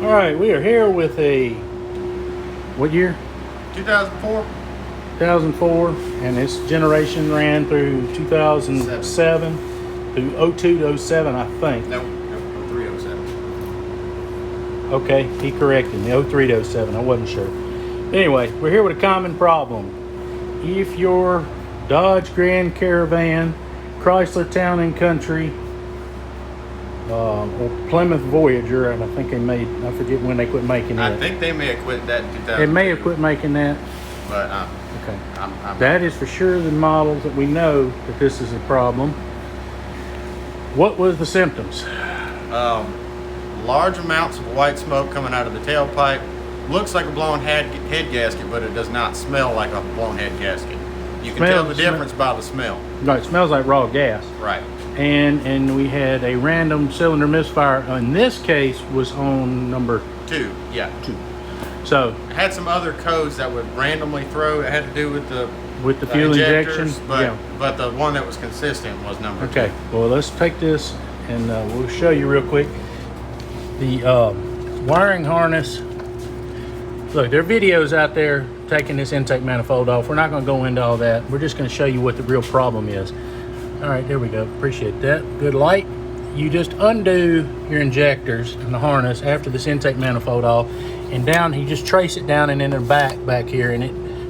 All right, we are here with a, what year? 2004? 2004, and this generation ran through 2007 through 02 to 07, I think. No, 03, 07. Okay, he corrected me, 03 to 07, I wasn't sure. Anyway, we're here with a common problem. If your Dodge Grand Caravan, Chrysler Town & Country, or Plymouth Voyager, and I think they made, I forget when they quit making it. I think they may have quit that in 2000. They may have quit making that. But Okay. I'm That is for sure the models that we know that this is a problem. What was the symptoms? large amounts of white smoke coming out of the tailpipe. Looks like a blown head gasket, but it does not smell like a blown head gasket. You can tell the difference by the smell. No, it smells like raw gas. Right. And we had a random cylinder misfire. In this case, was on number 2. Yeah. 2. So it had some other codes that would randomly throw. It had to do with the fuel injection. But the one that was consistent was number 2. Okay. Well, let's take this and we'll show you real quick the wiring harness. Look, there are videos out there taking this intake manifold off. We're not going to go into all that. We're just going to show you what the real problem is. All right, there we go. Appreciate that. Good light. You just undo your injectors and the harness after this intake manifold off, and down, you just trace it down and in the back here, and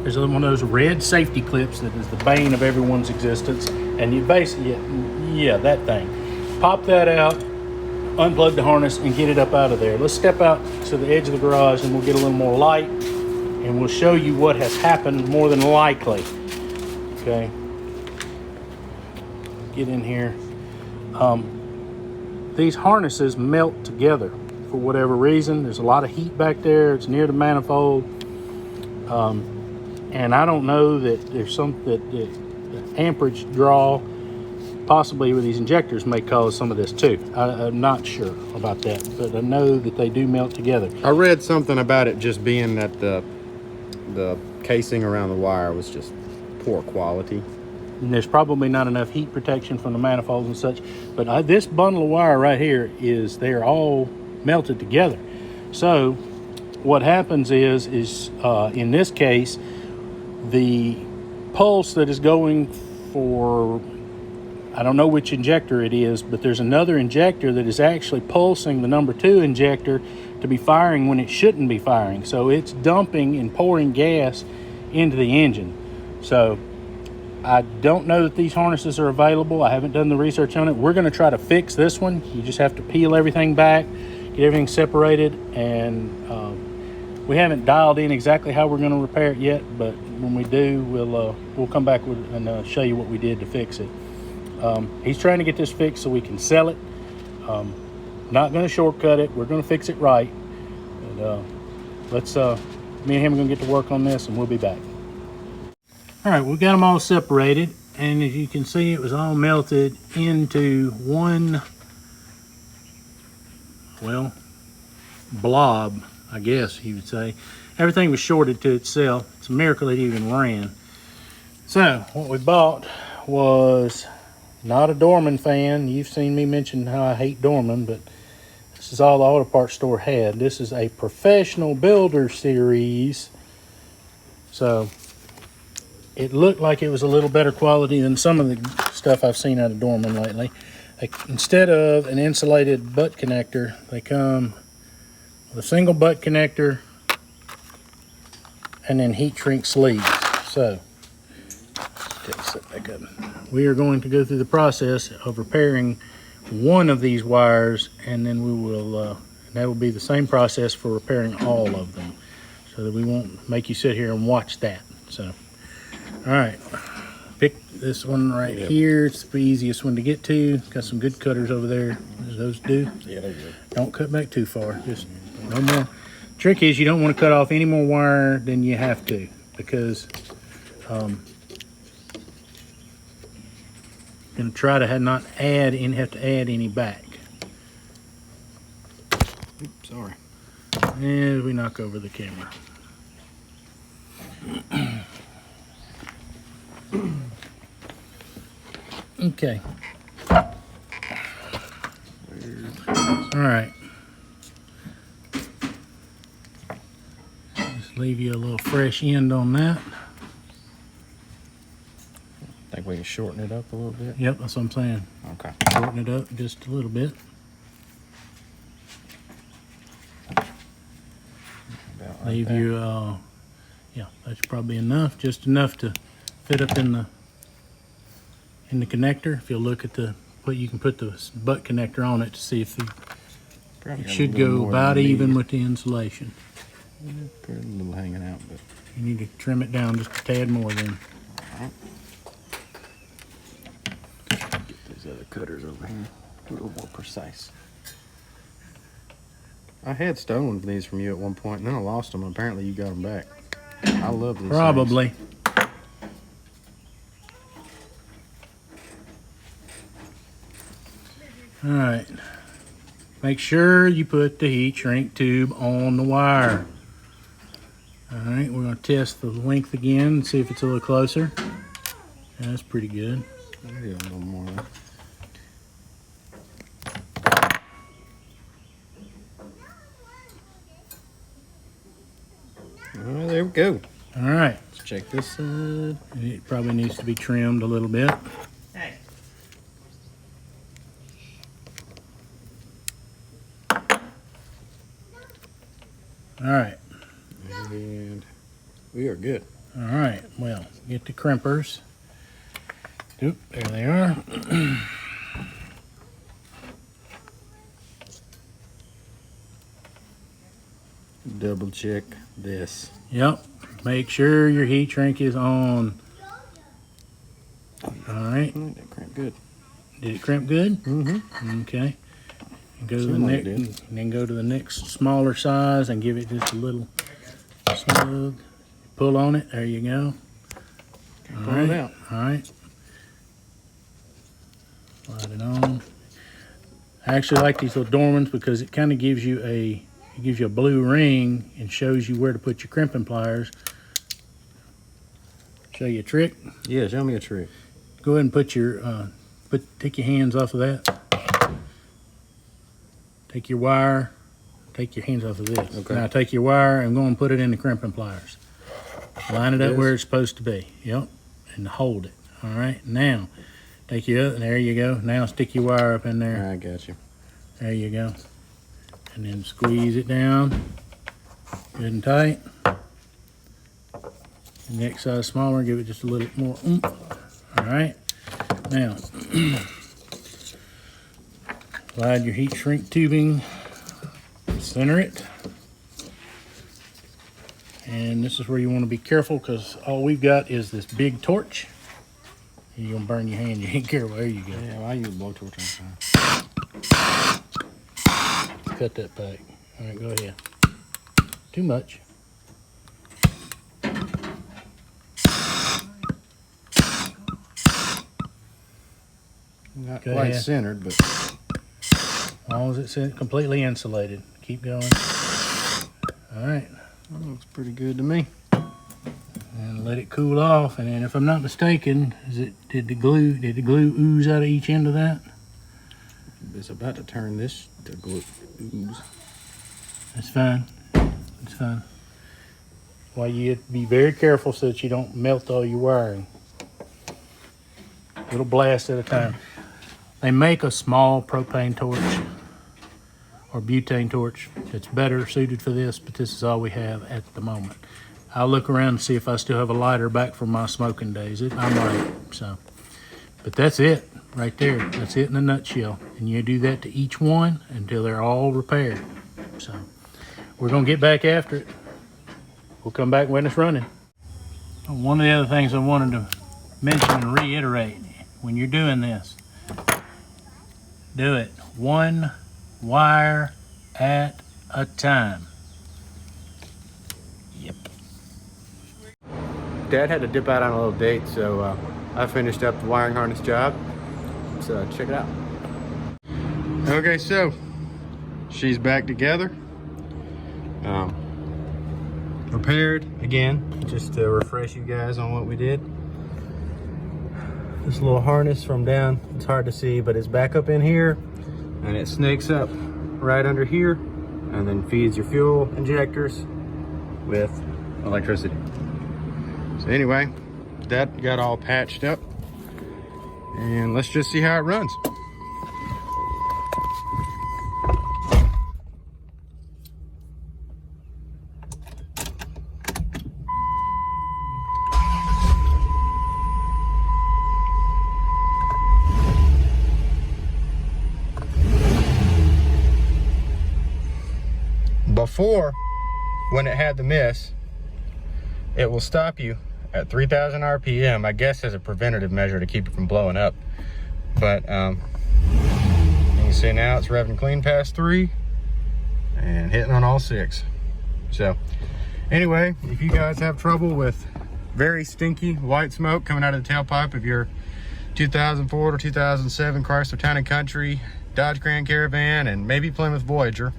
there's one of those red safety clips that is the bane of everyone's existence. And you basically, yeah, that thing. Pop that out, unplug the harness, and get it up out of there. Let's step out to the edge of the garage, and we'll get a little more light, and we'll show you what has happened more than likely. Okay. Get in here. These harnesses melt together for whatever reason. There's a lot of heat back there. It's near the manifold. And I don't know that there's the amperage draw possibly with these injectors may cause some of this too. I'm not sure about that, but I know that they do melt together. I read something about it just being that the casing around the wire was just poor quality. And there's probably not enough heat protection from the manifolds and such, but this bundle of wire right here they're all melted together. So what happens is in this case, the pulse that is going for, I don't know which injector it is, but there's another injector that is actually pulsing the number 2 injector to be firing when it shouldn't be firing. So it's dumping and pouring gas into the engine. So I don't know that these harnesses are available. I haven't done the research on it. We're going to try to fix this one. You just have to peel everything back, get everything separated, and we haven't dialed in exactly how we're going to repair it yet, but when we do, we'll come back and show you what we did to fix it. He's trying to get this fixed so we can sell it. Not going to shortcut it. We're going to fix it right. And, me and him are going to get to work on this, and we'll be back. All right, we got them all separated, and as you can see, it was all melted into one, well, blob, I guess you would say. Everything was shorted to itself. It's a miracle it even ran. So what we bought was not a Dorman fan. You've seen me mention how I hate Dorman, but this is all the auto parts store had. This is a professional builder series. So it looked like it was a little better quality than some of the stuff I've seen out of Dorman lately. Instead of an insulated butt connector, they come with a single butt connector and then heat shrink sleeves. So set back up. We are going to go through the process of repairing one of these wires, and then we will that will be the same process for repairing all of them, so that we won't make you sit here and watch that. So all right, pick this one right here. It's the easiest one to get to. Got some good cutters over there, as those do. Yeah, they do. Don't cut back too far, just no more. Trick is you don't want to cut off any more wire than you have to, because going to try to not have to add any back. Oops, sorry. And we knock over the camera. Okay. All right. leave you a little fresh end on that. Think we can shorten it up a little bit? Yep, that's what I'm saying. Okay. Shorten it up just a little bit. About Leave right you, yeah, that's probably enough. Just enough to fit up in the connector. If you'll look at you can put the butt connector on it to see if Probably it got a should little go more about than we even need. with the insulation. Put a little hanging out, but You need to trim it down just a tad more then. get these other cutters over here a little more precise. I had stolen these from you at one point, and then I lost them. Apparently, you got them back. I love these. Probably. All right. Make sure you put the heat shrink tube on the wire. All right, we're gonna test the length again and see if it's a little closer. Yeah, that's pretty good. Maybe a little more. Well, there we go. All right. Let's check this side. It probably needs to be trimmed a little bit. Hey. All right. And we are good. All right. Well, get the crimpers. Oop, there they are. Double check this. Yep. Make sure your heat shrink is on. All right. That cramped good. Did it crimp good? Mm-hmm. Okay. And go to the Seemed like next, it did. and then go to the next smaller size and give it just a little snug. Pull on it. There you go. All Pull right. it out. All right. Slide it on. I actually like these little dormants because it kind of gives you a blue ring and shows you where to put your crimping pliers. Show you a trick. Yeah, show me a trick. Go ahead and put your take your hands off of that. Take your wire. Take your hands off of this. Okay. Now take your wire and go and put it in the crimping pliers. Line it up This? where it's supposed to be. Yep. And hold it. All right. Now take your other. There you go. Now stick your wire up in there. I got you. There you go. And then squeeze it down. Good and tight. The next size smaller. Give it just a little more oomph. All right. Now, slide your heat shrink tubing, center it. And this is where you want to be careful because all we've got is this big torch. You're going to burn your hand. You ain't careful. There you go. Yeah, well, I use a blowtorch on time. Cut that back. All right, go ahead. Too much. Not Go quite ahead. centered, but As long as it's completely insulated. Keep going. All right. that looks pretty good to me. And let it cool off. And then if I'm not mistaken, did the glue ooze out of each end of that? It's about to turn this to glue ooze. That's fine. It's fine. Well, you have to be very careful so that you don't melt all your wiring. Little blast at a time. They make a small propane torch or butane torch that's better suited for this, but this is all we have at the moment. I'll look around and see if I still have a lighter back from my smoking days. I might, so. But that's it right there. That's it in a nutshell. And you do that to each one until they're all repaired. So we're gonna get back after it. We'll come back when it's running. One of the other things I wanted to mention and reiterate, when you're doing this, do it one wire at a time. Yep. Dad had to dip out on a little date, so I finished up the wiring harness job. So check it out. Okay, so she's back together. Repaired again, just to refresh you guys on what we did. This little harness from down, it's hard to see, but it's back up in here, and it snakes up right under here, and then feeds your fuel injectors with electricity. So anyway, that got all patched up, and let's just see how it runs. Before, when it had the miss, it will stop you at 3,000 RPM, I guess as a preventative measure to keep it from blowing up. But you can see now it's revving clean past 3 and hitting on all 6. So anyway, if you guys have trouble with very stinky white smoke coming out of the tailpipe of your 2004 or 2007 Chrysler Town & Country, Dodge Grand Caravan, and maybe Plymouth Voyager,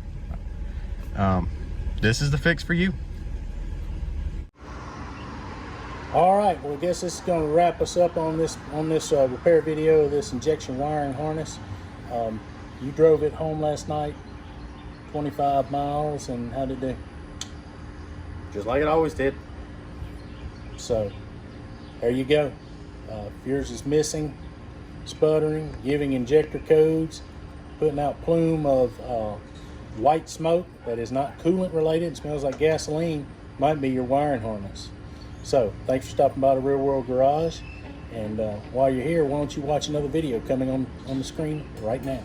this is the fix for you. All right, well, I guess this is going to wrap us up on this repair video of this injection wiring harness. You drove it home last night, 25 miles, and how did it do? Just like it always did. So there you go. If yours is missing, sputtering, giving injector codes, putting out plume of white smoke that is not coolant related, it smells like gasoline, might be your wiring harness. So thanks for stopping by the Real World Garage, and while you're here, why don't you watch another video coming on the screen right now.